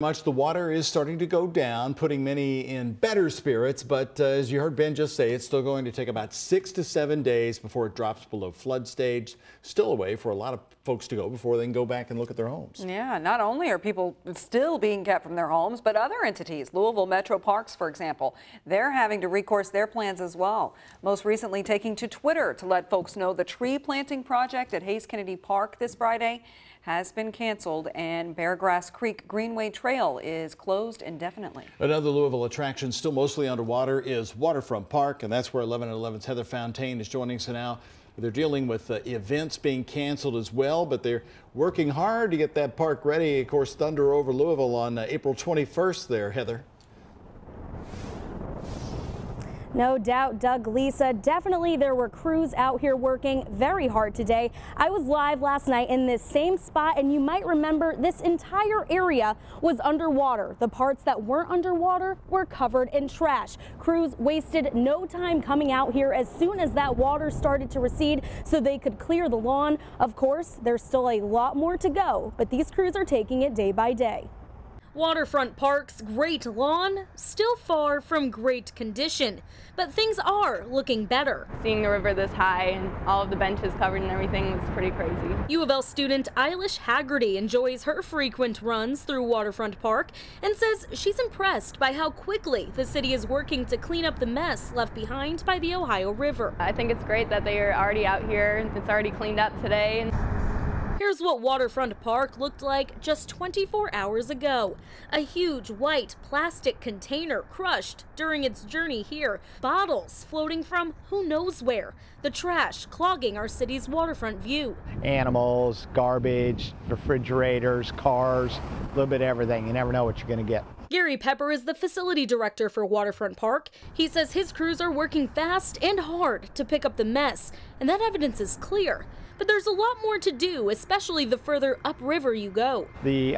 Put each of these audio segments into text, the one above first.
Much the water is starting to go down, putting many in better spirits, but as you heard Ben just say, it's still going to take about 6 to 7 days before it drops below flood stage. Still a way for a lot of folks to go before they can go back and look at their homes. Yeah, not only are people still being kept from their homes, but other entities, Louisville Metro Parks, for example, they're having to recourse their plans as well. Most recently taking to Twitter to let folks know the tree planting project at Hayes Kennedy Park this Friday has been canceled, and Beargrass Creek Greenway Trail is closed indefinitely. Another Louisville attraction still mostly underwater is Waterfront Park, and that's where 11 at 11's Heather Fontaine is joining us now. They're dealing with events being canceled as well, but they're working hard to get that park ready. Of course, Thunder over Louisville on April 21st there, Heather. No doubt, Doug, Lisa, definitely there were crews out here working very hard today. I was live last night in this same spot, and you might remember this entire area was underwater. The parts that weren't underwater were covered in trash. Crews wasted no time coming out here as soon as that water started to recede so they could clear the lawn. Of course, there's still a lot more to go, but these crews are taking it day by day. Waterfront Park's great lawn, still far from great condition, but things are looking better. Seeing the river this high and all of the benches covered and everything was pretty crazy. U of L student Eilish Haggerty enjoys her frequent runs through Waterfront Park and says she's impressed by how quickly the city is working to clean up the mess left behind by the Ohio River. I think it's great that they are already out here. It's already cleaned up today. Here's what Waterfront Park looked like just 24 hours ago. A huge white plastic container crushed during its journey here. Bottles floating from who knows where. The trash clogging our city's waterfront view. Animals, garbage, refrigerators, cars, a little bit of everything. You never know what you're going to get. Gary Pepper is the facility director for Waterfront Park. He says his crews are working fast and hard to pick up the mess, and that evidence is clear. But there's a lot more to do, especially the further upriver you go. The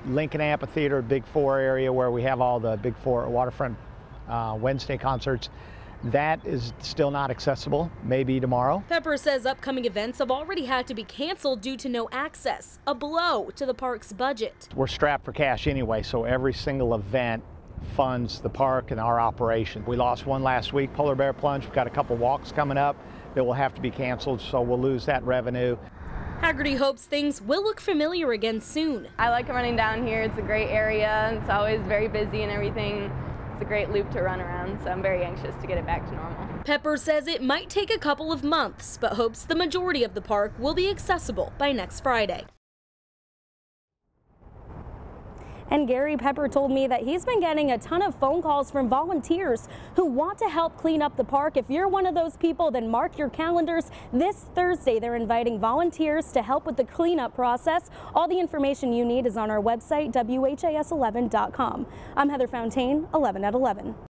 Lincoln Amphitheater, Big Four area where we have all the Big Four waterfront Wednesday concerts, that is still not accessible, maybe tomorrow. Pepper says upcoming events have already had to be canceled due to no access, a blow to the park's budget. We're strapped for cash anyway, so every single event funds the park and our operation. We lost one last week, Polar Bear Plunge. We've got a couple walks coming up that will have to be canceled, so we'll lose that revenue. Haggerty hopes things will look familiar again soon. I like running down here. It's a great area. It's always very busy and everything. It's a great loop to run around, so I'm very anxious to get it back to normal. Pepper says it might take a couple of months, but hopes the majority of the park will be accessible by next Friday. And Gary Pepper told me that he's been getting a ton of phone calls from volunteers who want to help clean up the park. If you're one of those people, then mark your calendars. This Thursday, they're inviting volunteers to help with the cleanup process. All the information you need is on our website, WHAS11.com. I'm Heather Fontaine, 11 at 11.